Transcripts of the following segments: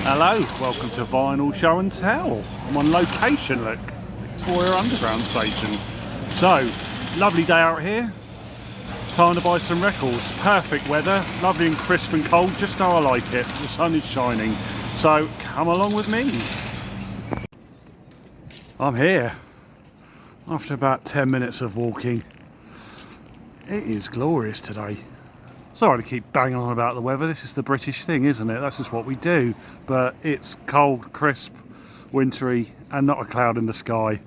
Hello, welcome to Vinyl Show and Tell. I'm on location, look, Victoria Underground Station. So, lovely day out here. Time to buy some records. Perfect weather, lovely and crisp and cold, just how I like it. The sun is shining. So, come along with me. I'm here after about 10 minutes of walking. It is glorious today. Sorry to keep banging on about the weather. This is the British thing, isn't it? That's just what we do. But it's cold, crisp, wintry, and not a cloud in the sky.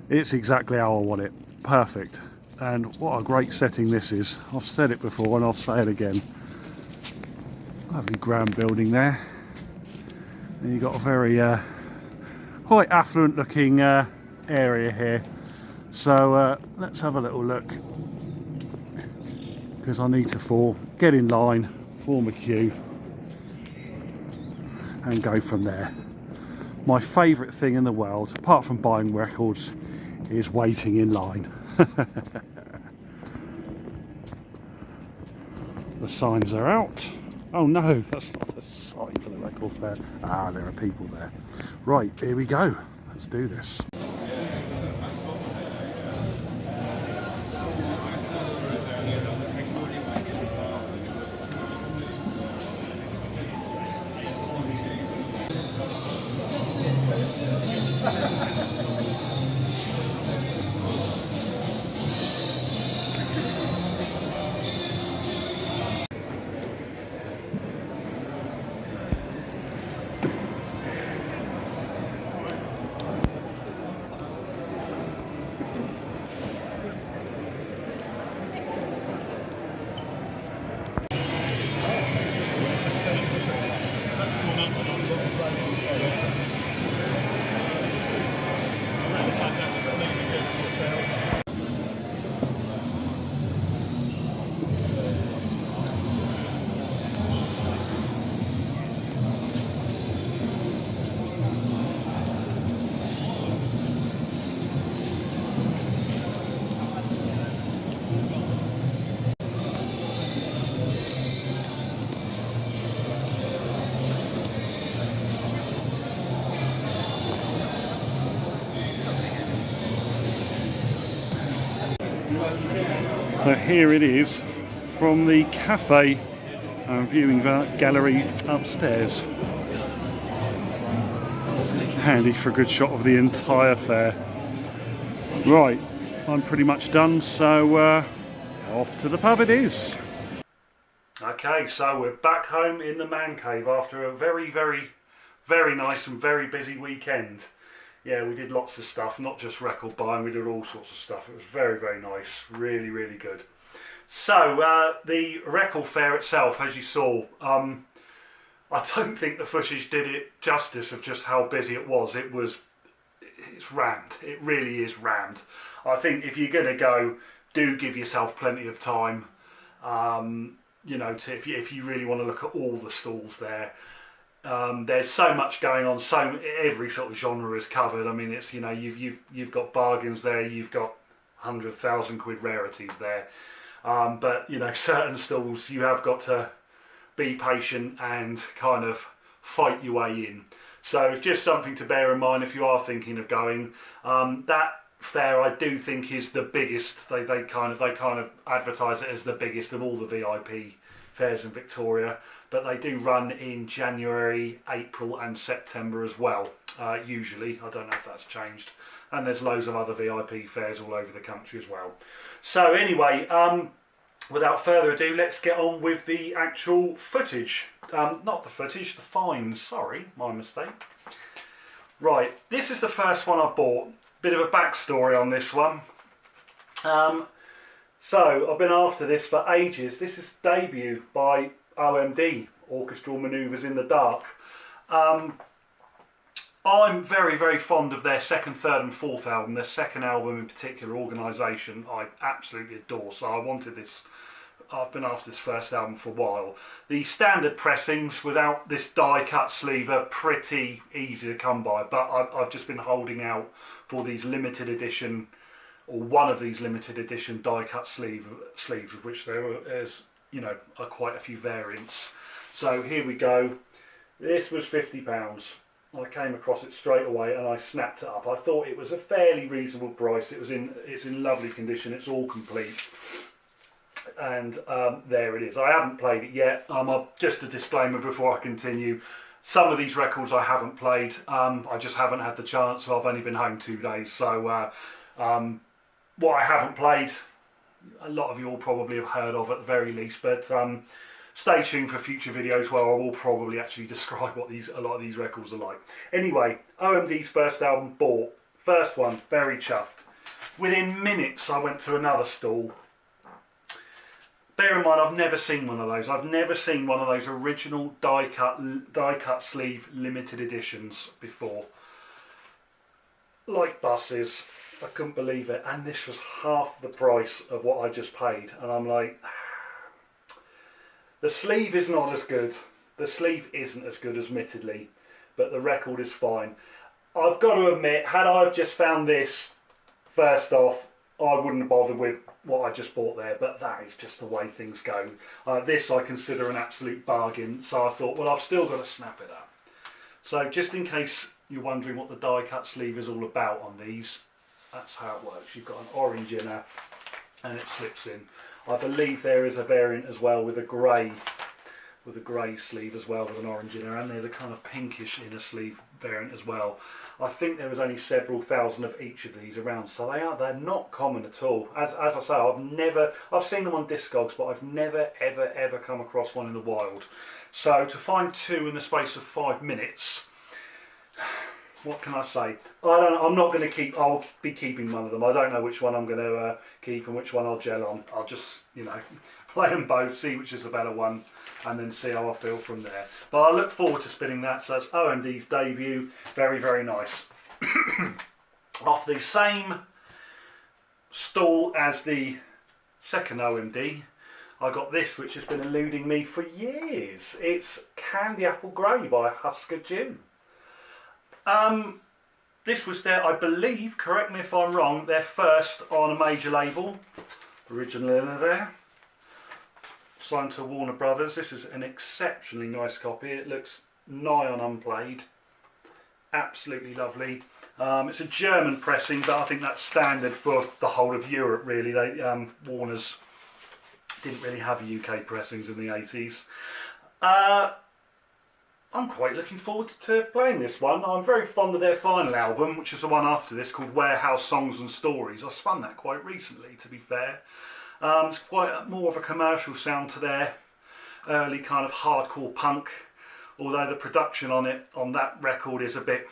It's exactly how I want it. Perfect. And what a great setting this is. I've said it before and I'll say it again. Lovely grand building there. And you've got a very quite affluent looking area here. So let's have a little look. Because I need to get in line, form a queue, and go from there. My favourite thing in the world, apart from buying records, is waiting in line. The signs are out. Oh no, that's not the sign for the record fair. Ah, there are people there. Right, here we go. Let's do this. So here it is from the cafe and viewing gallery upstairs. Handy for a good shot of the entire fair. Right, I'm pretty much done, so off to the pub it is. Okay, so we're back home in the man cave after a very, very, very nice and very busy weekend. Yeah, we did lots of stuff, not just record buying, we did all sorts of stuff. It was very, very nice, really, really good. So, the record fair itself, as you saw, I don't think the footage did it justice of just how busy it was. It's rammed, it really is rammed. I think if you're going to go, do give yourself plenty of time, you know, if you really want to look at all the stalls there. There's so much going on, every sort of genre is covered. I mean, it's, you know, you've got bargains there, you've got 100,000 quid rarities there, but you know, certain stalls you have got to be patient and kind of fight your way in. So it's just something to bear in mind if you are thinking of going. That fair, I do think, is the biggest. They kind of advertise it as the biggest of all the VIP fairs in Victoria, but they do run in January, April and September as well, usually. I don't know if that's changed. And there's loads of other VIP fairs all over the country as well. So anyway, without further ado, let's get on with the actual footage. Not the footage, the finds, sorry, my mistake. Right, this is the first one I bought. Bit of a backstory on this one. So, I've been after this for ages. This is the debut by OMD, Orchestral Manoeuvres in the Dark. I'm very, very fond of their second, third and fourth album. Their second album in particular, Organisation, I absolutely adore. So I wanted this, I've been after this first album for a while. The standard pressings without this die-cut sleeve are pretty easy to come by, but I've just been holding out for these limited edition, or one of these limited edition die-cut sleeves, of which there is, you know, are quite a few variants. So here we go. This was £50. I came across it straight away and I snapped it up. I thought it was a fairly reasonable price. It's in lovely condition. It's all complete. And there it is. I haven't played it yet. Just a disclaimer before I continue. Some of these records I haven't played. I just haven't had the chance. I've only been home 2 days. So what I haven't played, a lot of you all probably have heard of at the very least. But stay tuned for future videos where I will probably actually describe what a lot of these records are like. Anyway, OMD's first album, bought. First one, very chuffed. Within minutes I went to another stall. Bear in mind, I've never seen one of those. I've never seen one of those original die-cut sleeve limited editions before. Like buses, I couldn't believe it. And this was half the price of what I just paid. And I'm like, the sleeve is not as good. The sleeve isn't as good, admittedly, but the record is fine. I've got to admit, had I just found this first off, I wouldn't have bothered with what I just bought there, but that is just the way things go. This I consider an absolute bargain, so I thought, well, I've still got to snap it up. So just in case you're wondering what the die-cut sleeve is all about on these, that's how it works. You've got an orange inner and it slips in. I believe there is a variant as well with a grey sleeve as well with an orange inner, and there's a kind of pinkish inner sleeve variant as well. I think there was only several thousand of each of these around, so they're not common at all. As I say, I've seen them on Discogs, but I've never ever come across one in the wild. So to find two in the space of 5 minutes, what can I say? I'm not going to keep. I'll be keeping one of them. I don't know which one I'm going to keep and which one I'll gel on. I'll just, play them both, see which is the better one, and then see how I feel from there. But I look forward to spinning that. So it's OMD's debut. Very, very nice. Off the same stall as the second OMD, I got this, which has been eluding me for years. It's Candy Apple Grey by Hüsker Jim. This was their, I believe, correct me if I'm wrong, their first on a major label. Originally there. Signed to Warner Brothers. This is an exceptionally nice copy. It looks nigh on unplayed. Absolutely lovely. It's a German pressing, but I think that's standard for the whole of Europe, really. Warner's didn't really have UK pressings in the 80s. I'm quite looking forward to playing this one. I'm very fond of their final album, which is the one after this, called Warehouse Songs and Stories. I spun that quite recently, to be fair. It's quite more of a commercial sound to their early kind of hardcore punk, although the production on that record is a bit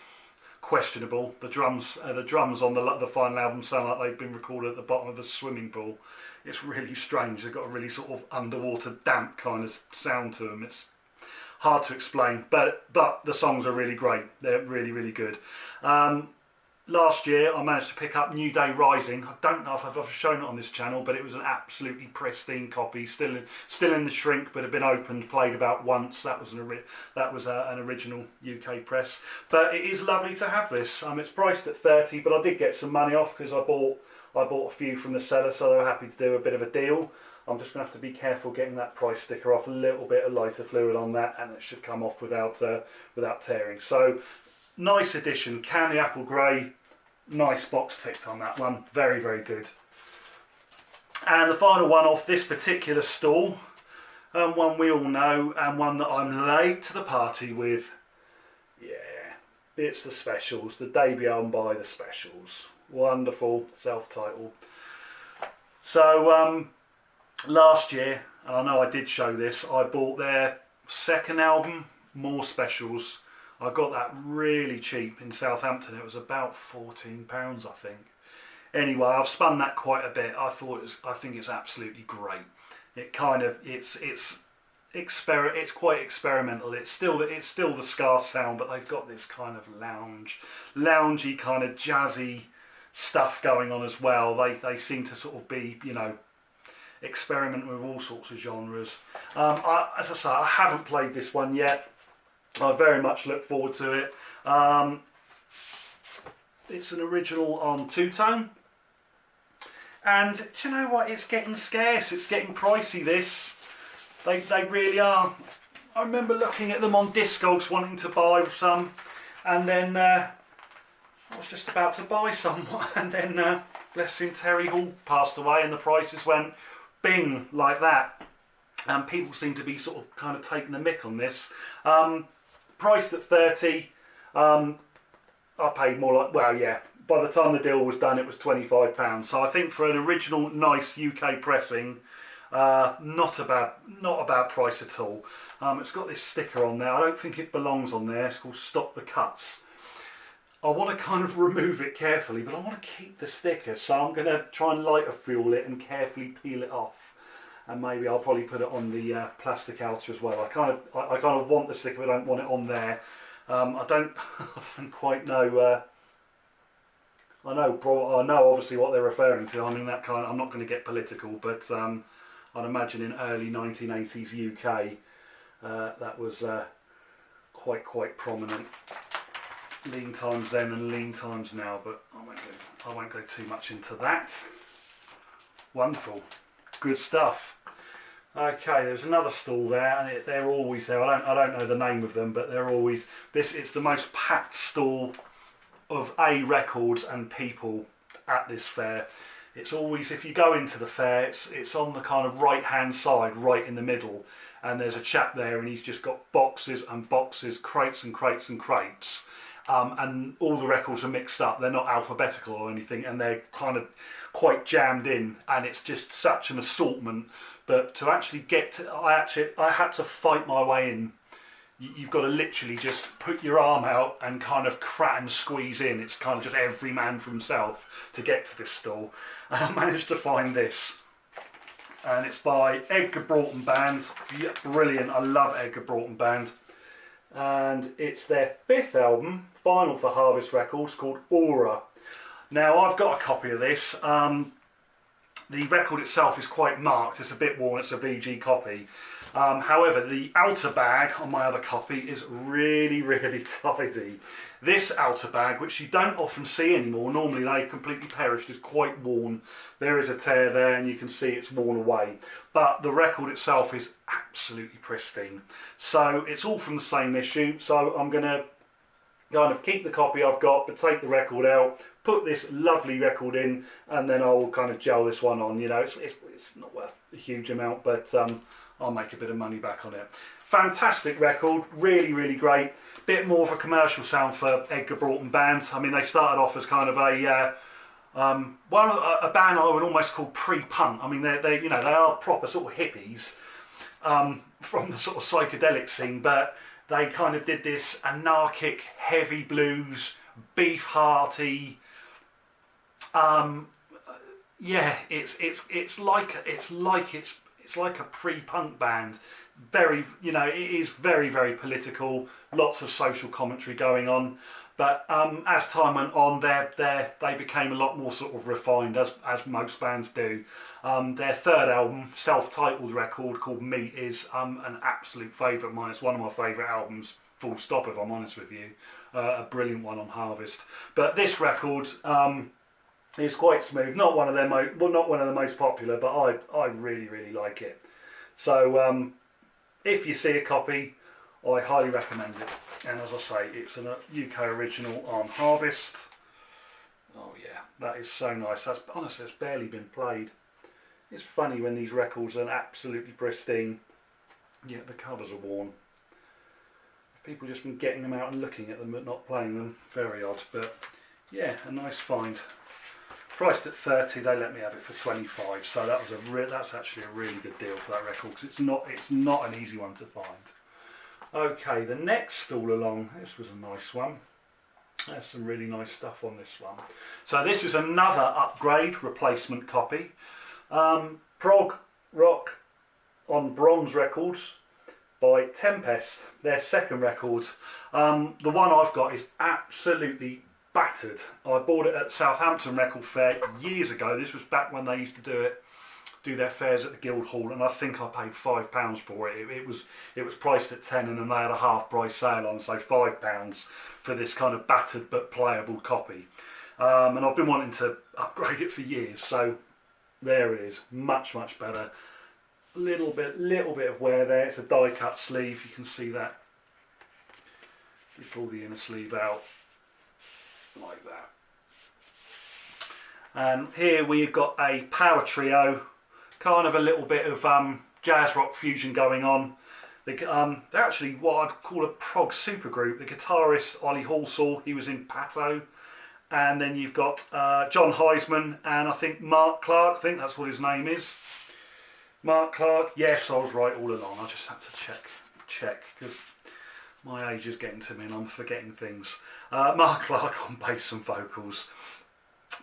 questionable. The drums on the final album sound like they've been recorded at the bottom of a swimming pool. It's really strange. They've got a really sort of underwater damp kind of sound to them. It's hard to explain, but the songs are really great. They're really, really good. Last year I managed to pick up New Day Rising. I don't know if I've ever shown it on this channel, but it was an absolutely pristine copy, still in the shrink, but had been opened, played about once. That was an original UK press, but it is lovely to have this. It's priced at 30, but I did get some money off because I bought a few from the seller, so they were happy to do a bit of a deal. I'm just going to have to be careful getting that price sticker off, a little bit of lighter fluid on that, and it should come off without tearing. So nice addition, Candy Apple Grey. Nice box ticked on that one. Very, very good. And the final one off this particular stall, one we all know, and one that I'm late to the party with. Yeah, it's the Specials, the debut album by the Specials. Wonderful, self-titled. So last year, and I know I did show this, I bought their second album, More Specials. I got that really cheap in Southampton. It was about £14, I think. Anyway, I've spun that quite a bit. I think it's absolutely great. It's quite experimental. It's still the ska sound, but they've got this kind of loungy kind of jazzy stuff going on as well. They seem to sort of be, experiment with all sorts of genres. As I say, I haven't played this one yet. I very much look forward to it. It's an original on two-tone, and do you know what? It's getting scarce. It's getting pricey. They really are. I remember looking at them on Discogs, wanting to buy some, and then I was just about to buy some, and then bless him, Terry Hall passed away, and the prices went bing like that. And people seem to be sort of kind of taking the mick on this. Priced at 30, I paid more like, well, yeah. By the time the deal was done, it was £25. So I think for an original, nice UK pressing, not a bad price at all. It's got this sticker on there. I don't think it belongs on there. It's called Stop the Cuts. I want to kind of remove it carefully, but I want to keep the sticker. So I'm going to try and lighter fuel it and carefully peel it off. And maybe I'll probably put it on the plastic outer as well. I kind of want the sticker, but I don't want it on there. I don't quite know. I know obviously what they're referring to. I mean that kind. I'm not going to get political, but I'd imagine in early 1980s UK that was quite prominent. Lean times then and lean times now, but I won't go too much into that. Wonderful, good stuff. Okay, there's another stall there, and they're always there. I don't know the name of them, but they're always this. It's the most packed stall of records and people at this fair. It's always, if you go into the fair, it's on the kind of right hand side, right in the middle, and there's a chap there, and he's just got boxes and boxes, crates and crates and crates, and all the records are mixed up. They're not alphabetical or anything, and they're kind of quite jammed in, and it's just such an assortment. But to actually get to, I had to fight my way in. You've got to literally just put your arm out and kind of crack and squeeze in. It's kind of just every man for himself to get to this stall. And I managed to find this. And it's by Edgar Broughton Band. Yeah, brilliant. I love Edgar Broughton Band. And it's their 5th album, final for Harvest Records, called Aura. Now, I've got a copy of this. The record itself is quite marked. It's a bit worn. It's a VG copy. However, the outer bag on my other copy is really tidy. This outer bag, which you don't often see anymore, normally they completely perished, is quite worn. There is a tear there and you can see it's worn away. But the record itself is absolutely pristine. So it's all from the same issue. So I'm going to kind of keep the copy I've got, but take the record out, put this lovely record in, and then I'll kind of gel this one on. You know, it's not worth a huge amount, but I'll make a bit of money back on it. Fantastic record, really great. Bit more of a commercial sound for Edgar Broughton Band. I mean, they started off as kind of a band I would almost call pre-punk. I mean, they are proper sort of hippies from the sort of psychedelic scene, but they kind of did this anarchic, heavy blues, beef hearty. It's like a pre-punk band. Very, it is very political. Lots of social commentary going on. But as time went on, they became a lot more sort of refined, as most bands do. Their 3rd album, self-titled record called Meat, is an absolute favourite of mine. It's one of my favourite albums, full stop, if I'm honest with you. A brilliant one on Harvest. But this record is quite smooth. Not one of the most popular, but I really like it. So if you see a copy, I highly recommend it. And as I say, it's a UK original on Harvest. Oh yeah, that is so nice. That's honestly, it's barely been played. It's funny when these records are absolutely pristine, yet the covers are worn. People just been getting them out and looking at them but not playing them. Very odd, but yeah, a nice find. Priced at 30, they let me have it for 25. So that was that's actually a really good deal for that record, because it's not an easy one to find. Okay, the next stall along. This was a nice one. There's some really nice stuff on this one. So this is another upgrade replacement copy. Prog Rock on Bronze Records by Tempest, their 2nd record. The one I've got is absolutely battered. I bought it at Southampton Record Fair years ago. This was back when they used to do their fairs at the Guildhall, and I think I paid £5 for it. It was priced at 10, and then they had a half price sale on, so £5 for this kind of battered but playable copy. And I've been wanting to upgrade it for years, so there it is, much better. little bit of wear there. It's a die cut sleeve, you can see that. You pull the inner sleeve out like that. And here we've got a power trio, kind of a little bit of jazz rock fusion going on. They're actually what I'd call a prog supergroup. The guitarist Ollie Halsall, he was in Pato, and then you've got John Heisman and I think Mark Clark. I think that's what his name is. Mark Clark. Yes, I was right all along. I just had to check because my age is getting to me and I'm forgetting things. Mark Clark on bass and vocals.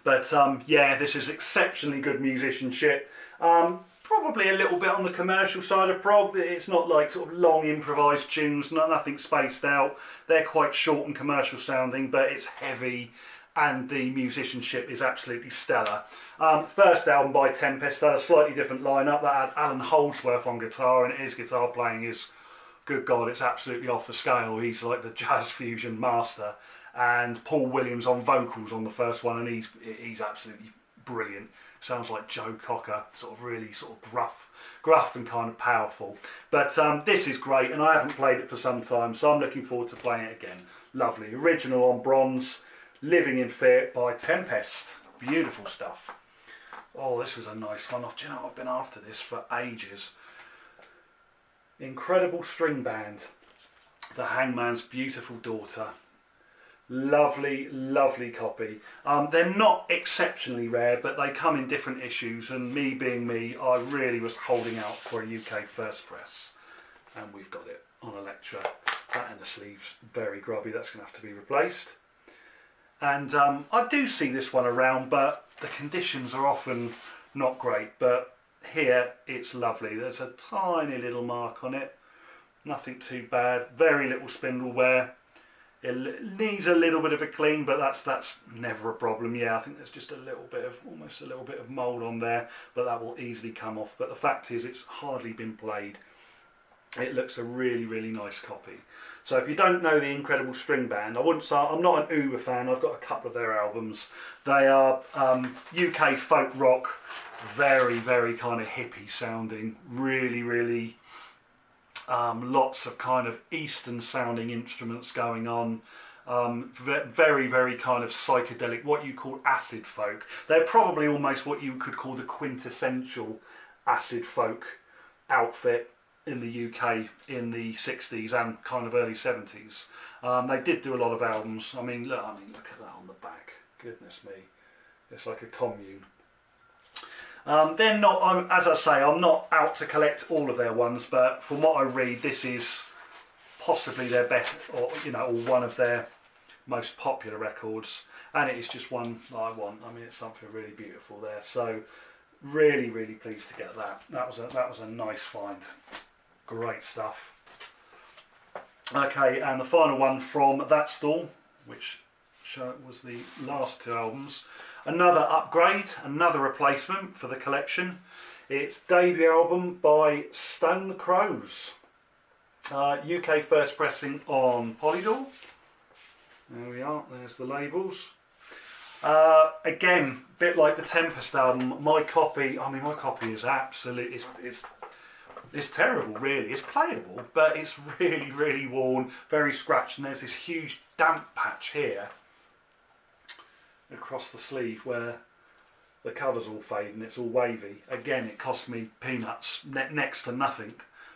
But yeah, this is exceptionally good musicianship. Probably a little bit on the commercial side of prog. It's not like sort of long improvised tunes, nothing spaced out. They're quite short and commercial sounding, but it's heavy and the musicianship is absolutely stellar. First album by Tempest had a slightly different lineup. That had Alan Holdsworth on guitar, and his guitar playing is, good God, it's absolutely off the scale. He's like the jazz fusion master. And Paul Williams on vocals on the first one, and he's absolutely brilliant. Sounds like Joe Cocker, sort of really sort of gruff and kind of powerful. But this is great, and I haven't played it for some time, so I'm looking forward to playing it again. Lovely. Original on bronze, Living in Fear by Tempest. Beautiful stuff. Oh, this was a nice one. Do you know, I've been after this for ages. Incredible string band. The Hangman's Beautiful Daughter. Lovely, lovely copy. They're not exceptionally rare, but they come in different issues, and me being me, I really was holding out for a UK first press, and we've got it on Electra. That in the sleeves, very grubby, that's going to have to be replaced. And I do see this one around, but the conditions are often not great, but here it's lovely. There's a tiny little mark on it, nothing too bad, very little spindle wear. It needs a little bit of a clean, but that's never a problem. Yeah, I think there's just almost a little bit of mould on there, but that will easily come off. But the fact is, it's hardly been played. It looks a really, really nice copy. So if you don't know the Incredible String Band, I'm not an uber fan. I've got a couple of their albums. They are UK folk rock, very, very kind of hippie sounding, really, really. Lots of kind of Eastern sounding instruments going on, very, very kind of psychedelic, what you call acid folk. They're probably almost what you could call the quintessential acid folk outfit in the UK in the 60s and kind of early 70s. They did do a lot of albums. I mean, look at that on the back. Goodness me, it's like a commune. They're not, as I say, I'm not out to collect all of their ones, but from what I read, this is possibly their best, or one of their most popular records, and it is just one that I want. I mean, it's something really beautiful there. So, really, really pleased to get that. That was a nice find. Great stuff. Okay, and the final one from that stall, which was the last two albums. Another upgrade, another replacement for the collection. It's debut album by Stone the Crows. UK first pressing on Polydor. There we are, there's the labels. Again, a bit like the Tempest album, my copy is absolutely, it's terrible really. It's playable, but it's really, really worn, very scratched, and there's this huge damp patch here across the sleeve where the cover's all faded and it's all wavy. Again, it cost me peanuts, next to nothing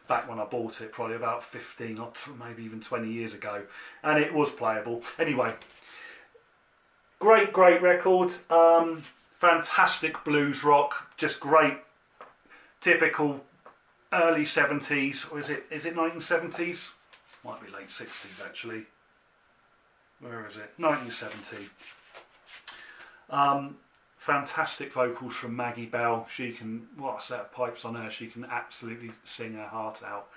back when I bought it, probably about 15 or maybe even 20 years ago, and it was playable. Anyway, great record, fantastic blues rock, just great, typical early 70s, or is it 1970s? Might be late 60s actually. Where is it? 1970. Fantastic vocals from Maggie Bell. She can, what a set of pipes on her, she can absolutely sing her heart out.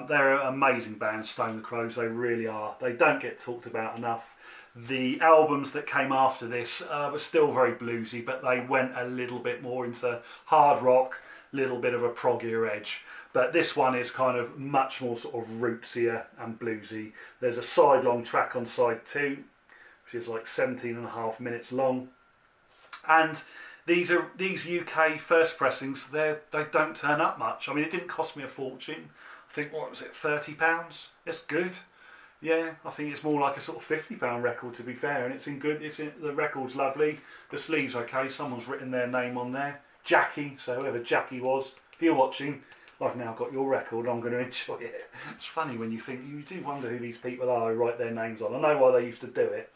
They're an amazing band, Stone the Crows, they really are. They don't get talked about enough. The albums that came after this were still very bluesy, but they went a little bit more into hard rock, little bit of a proggier edge. But this one is kind of much more sort of rootsier and bluesy. There's a side-long track on side 2, which is like 17.5 minutes long. And these UK first pressings. They don't turn up much. I mean, it didn't cost me a fortune. I think, what was it, £30? It's good. Yeah, I think it's more like a sort of £50 record, to be fair, and it's in good. The record's lovely. The sleeve's okay. Someone's written their name on there, Jackie. So whoever Jackie was, if you're watching, I've now got your record. I'm going to enjoy it. It's funny when you think, you do wonder who these people are who write their names on. I know why they used to do it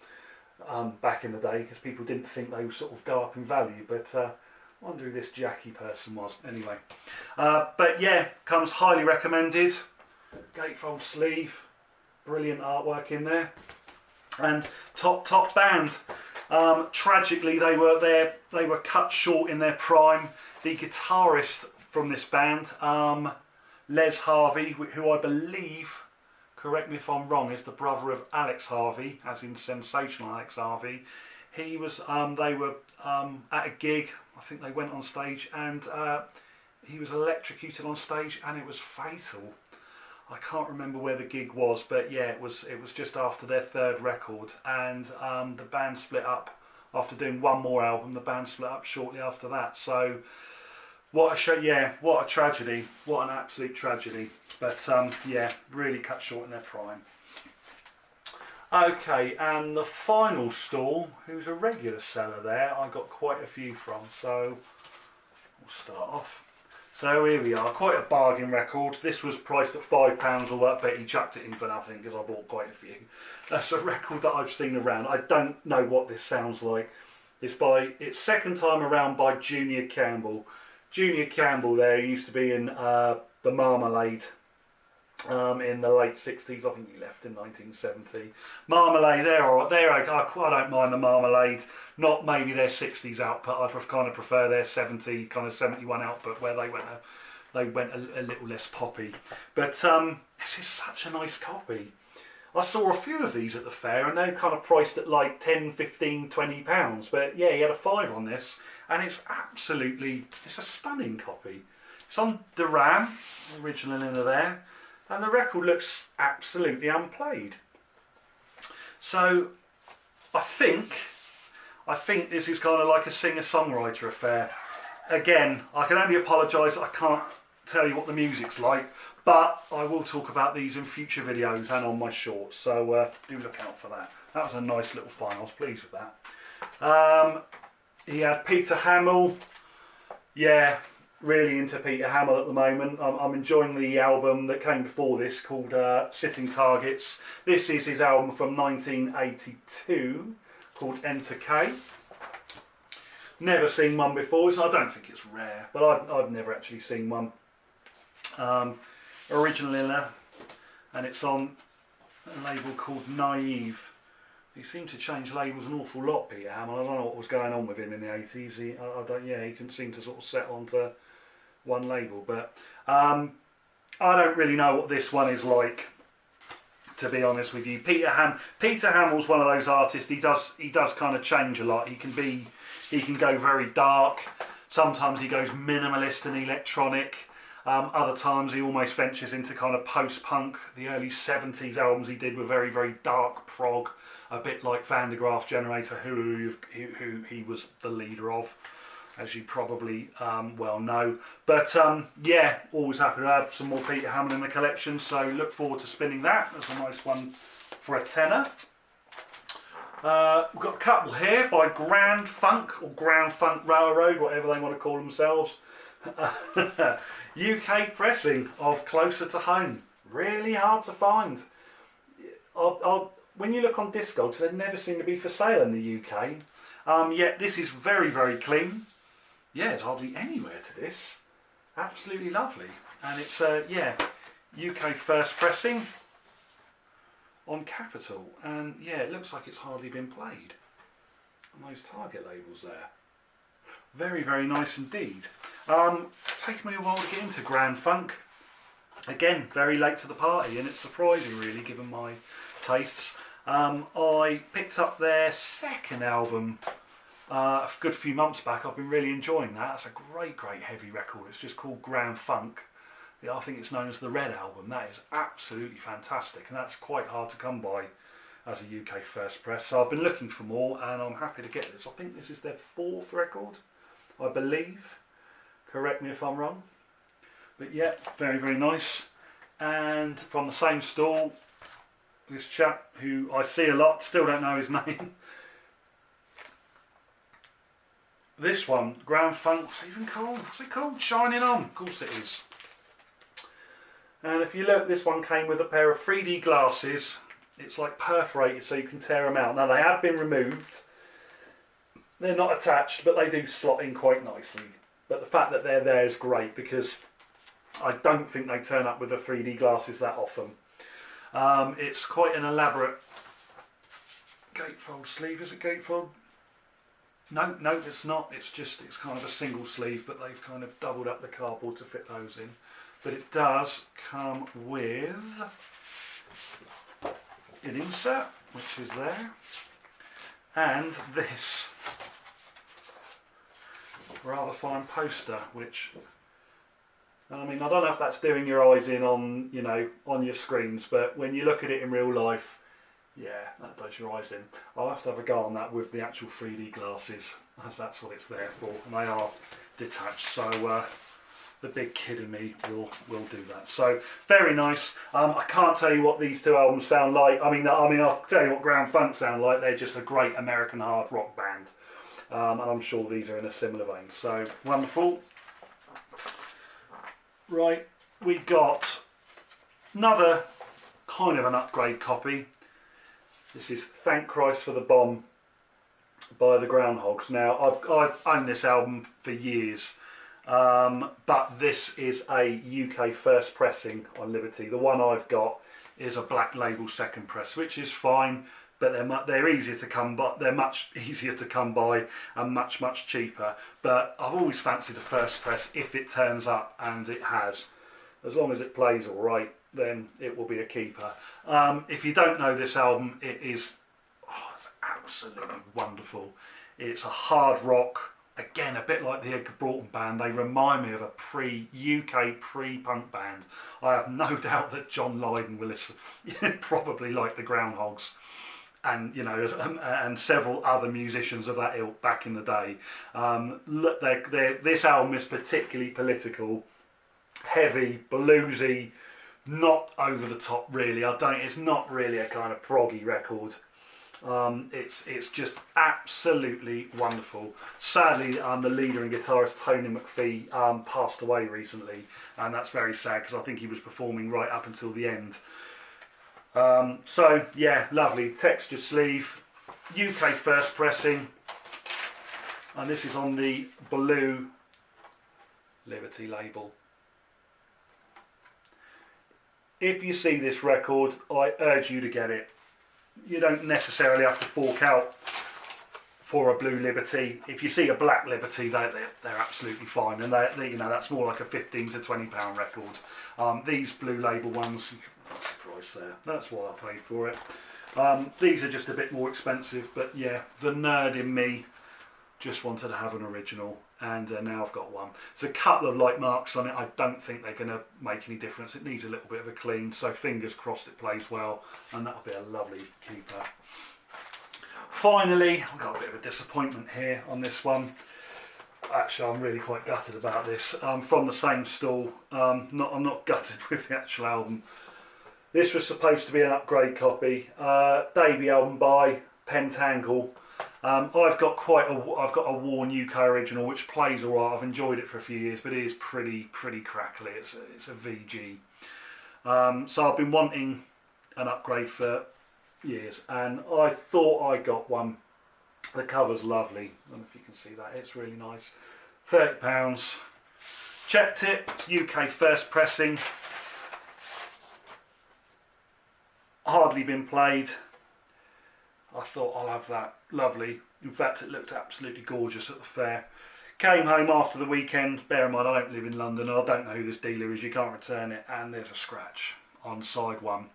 back in the day, because people didn't think they would sort of go up in value. But I wonder who this Jackie person was. Anyway, but yeah, comes highly recommended. Gatefold sleeve. Brilliant artwork in there, and top band. Tragically, they were cut short in their prime. The guitarist from this band, Les Harvey, who I believe, correct me if I'm wrong, is the brother of Alex Harvey, as in sensational Alex Harvey. He was. They were at a gig. I think they went on stage, and he was electrocuted on stage, and it was fatal. I can't remember where the gig was, but yeah, it was just after their third record, and the band split up after doing one more album. The band split up shortly after that. So what a tragedy, what an absolute tragedy. But yeah, really cut short in their prime. Okay, and the final stall, who's a regular seller there, I got quite a few from. So we'll start off. So here we are, quite a bargain record. This was priced at £5, although I bet he chucked it in for nothing because I bought quite a few. That's a record that I've seen around. I don't know what this sounds like. It's second time around by Junior Campbell. Junior Campbell there used to be in the Marmalade in the late 60s. I think he left in 1970. Marmalade, they're all right. I don't mind the Marmalade. Not maybe their 60s output. I kind of prefer their 71 output, where they went a little less poppy. But this is such a nice copy. I saw a few of these at the fair, and they're kind of priced at like 10, 15, 20 pounds. But yeah, he had a 5 on this, and it's a stunning copy. It's on Duran, original in there. And the record looks absolutely unplayed. So I think this is kind of like a singer-songwriter affair. Again, I can only apologise, I can't tell you what the music's like, but I will talk about these in future videos and on my shorts, so do look out for that. That was a nice little find, I was pleased with that. He had Peter Hamill. Yeah, really into Peter Hamill at the moment. I'm enjoying the album that came before this called Sitting Targets. This is his album from 1982 called Enter K. Never seen one before, so I don't think it's rare, but I've never actually seen one. Original inner, and it's on a label called Naive. He seemed to change labels an awful lot, Peter Hamill. I don't know what was going on with him in the 80s. He couldn't seem to sort of settle onto one label, but I don't really know what this one is like, to be honest with you. Peter Hamill's one of those artists. He does kind of change a lot. He can go very dark. Sometimes he goes minimalist and electronic. Other times he almost ventures into kind of post-punk. The early 70s albums he did were very, very dark prog, a bit like Van de Graaff Generator, who he was the leader of, as you probably well know. But yeah, always happy to have some more Peter Hamill in the collection, so look forward to spinning that. That's a nice one for a tenner. We've got a couple here by Grand Funk, or Ground Funk Railroad, whatever they want to call themselves. UK pressing of Closer to Home. Really hard to find. When you look on Discogs, they never seem to be for sale in the UK. Yet this is very, very clean. Yeah, there's hardly anywhere to this. Absolutely lovely. And it's, yeah, UK first pressing on Capitol. And yeah, it looks like it's hardly been played on those Target labels there. Very, very nice indeed. Taken me a while to get into Grand Funk. Again, very late to the party, and it's surprising really given my tastes. I picked up their second album a good few months back. I've been really enjoying that. It's a great, great heavy record. It's just called Grand Funk. I think it's known as the Red Album. That is absolutely fantastic, and that's quite hard to come by as a UK first press. So I've been looking for more, and I'm happy to get this. I think this is their 4th record. I believe. Correct me if I'm wrong. But yeah, very, very nice. And from the same stall, this chap who I see a lot, still don't know his name. This one, Ground Funk, what's it even called? What's it called? Shining On, of course it is. And if you look, this one came with a pair of 3D glasses. It's like perforated so you can tear them out. Now they have been removed. They're not attached, but they do slot in quite nicely. But the fact that they're there is great because I don't think they turn up with the 3D glasses that often. It's quite an elaborate gatefold sleeve. Is it gatefold? No, it's not. It's kind of a single sleeve, but they've kind of doubled up the cardboard to fit those in. But it does come with an insert, which is there, and this rather fine poster, which, I mean, I don't know if that's doing your eyes in on, you know, on your screens, but when you look at it in real life, yeah, that does your eyes in. I'll have to have a go on that with the actual 3D glasses, as that's what it's there for, and they are detached, so the big kid in me will do that. So very nice. I can't tell you what these two albums sound like. I mean, I'll tell you what Ground Funk sound like. They're just a great American hard rock band, and I'm sure these are in a similar vein. So wonderful. Right, we got another kind of an upgrade copy. This is Thank Christ for the Bomb by the Groundhogs. Now I've owned this album for years. But this is a UK first pressing on Liberty. The one I've got is a black label second press, which is fine, but they're easier to come by. They're much easier to come by and much cheaper. But I've always fancied a first press if it turns up, and it has. As long as it plays all right, then it will be a keeper. If you don't know this album, it's absolutely wonderful. It's a hard rock. Again, a bit like the Edgar Broughton band, they remind me of a UK pre-punk band. I have no doubt that John Lydon will listen, probably like the Groundhogs, and you know, and several other musicians of that ilk back in the day. Look, this album is particularly political, heavy, bluesy, not over the top really. It's not really a kind of proggy record. It's just absolutely wonderful. Sadly, the leader and guitarist Tony McPhee passed away recently, and that's very sad because I think he was performing right up until the end. So yeah, lovely texture sleeve, UK first pressing, and this is on the blue Liberty label. If you see this record, I urge you to get it. You don't necessarily have to fork out for a blue Liberty. If you see a black Liberty, they're absolutely fine, and you know, that's more like a £15 to £20 record. These blue label ones, that's the price there. That's what I paid for it. These are just a bit more expensive, but yeah, the nerd in me just wanted to have an original, and now I've got one. There's a couple of light marks on it. I don't think they're going to make any difference. It needs a little bit of a clean, so fingers crossed it plays well, and that'll be a lovely keeper. Finally, I've got a bit of a disappointment here on this one. Actually, I'm really quite gutted about this. From the same stall. I'm not gutted with the actual album. This was supposed to be an upgrade copy. Debut album by Pentangle. I've got a worn UK original which plays alright. I've enjoyed it for a few years, but it is pretty crackly. It's a VG. So I've been wanting an upgrade for years, and I thought I got one. The cover's lovely. I don't know if you can see that. It's really nice. £30. Checked it. UK first pressing. Hardly been played. I thought I'll have that. Lovely. In fact, it looked absolutely gorgeous at the fair. Came home after the weekend. Bear in mind, I don't live in London and I don't know who this dealer is. You can't return it. And there's a scratch on side one.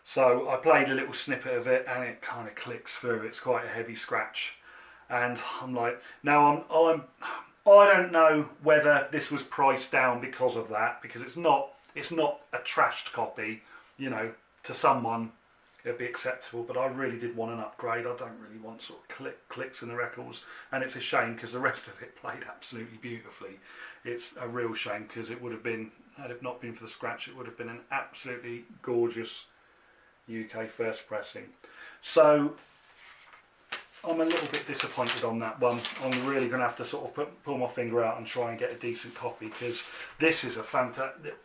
So I played a little snippet of it and it kind of clicks through. It's quite a heavy scratch. And I'm like, now I don't know whether this was priced down because of that. Because it's not a trashed copy, you know, to someone it'd be acceptable, but I really did want an upgrade. I don't really want sort of clicks in the records, and it's a shame because the rest of it played absolutely beautifully. It's a real shame because it would have been, had it not been for the scratch, it would have been an absolutely gorgeous UK first pressing. So I'm a little bit disappointed on that one. I'm really going to have to sort of pull my finger out and try and get a decent copy, because this is a fantastic...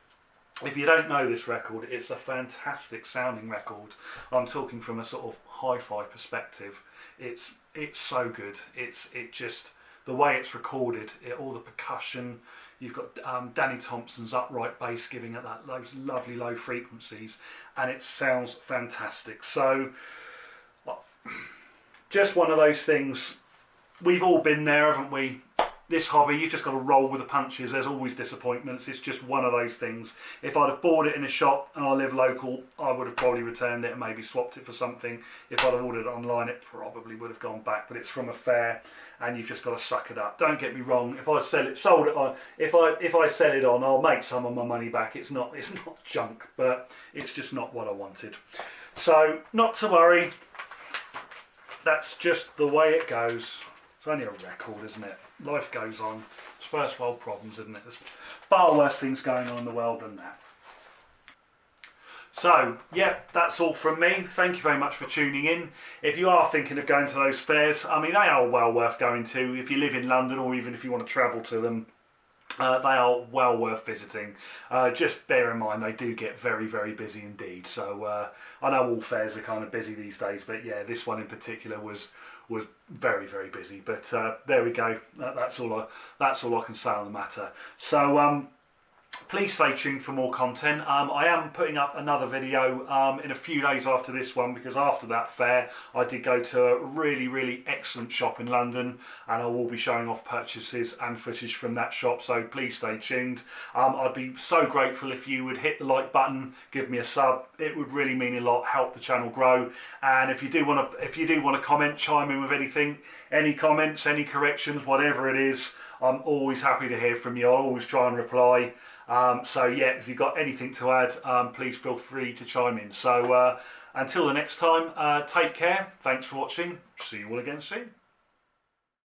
If you don't know this record, it's a fantastic sounding record. I'm talking from a sort of hi-fi perspective. It's so good. It just, the way it's recorded, all the percussion. You've got Danny Thompson's upright bass giving it those lovely low frequencies, and it sounds fantastic. So, just one of those things. We've all been there, haven't we? This hobby, you've just got to roll with the punches. There's always disappointments. It's just one of those things. If I'd have bought it in a shop and I live local, I would have probably returned it and maybe swapped it for something. If I'd have ordered it online, it probably would have gone back. But it's from a fair, and you've just got to suck it up. Don't get me wrong. If I sold it on, if I sell it on, I'll make some of my money back. It's not junk, but it's just not what I wanted. So not to worry. That's just the way it goes. It's only a record, isn't it? Life goes on. It's first world problems, isn't it? There's far worse things going on in the world than that. So, yeah, that's all from me. Thank you very much for tuning in. If you are thinking of going to those fairs, I mean, they are well worth going to. If you live in London, or even if you want to travel to them, they are well worth visiting. Just bear in mind, they do get very, very busy indeed. So I know all fairs are kind of busy these days, but yeah, this one in particular was very, very busy. But there we go. That's all I can say on the matter. So please stay tuned for more content. I am putting up another video in a few days after this one, because after that fair I did go to a really, really excellent shop in London, and I will be showing off purchases and footage from that shop, so please stay tuned. I'd be so grateful if you would hit the like button, give me a sub. It would really mean a lot, help the channel grow. And if you do want to comment, chime in with anything, any comments, any corrections, whatever it is, I'm always happy to hear from you. I'll always try and reply. So yeah, if you've got anything to add, please feel free to chime in. So until the next time, take care. Thanks for watching. See you all again soon.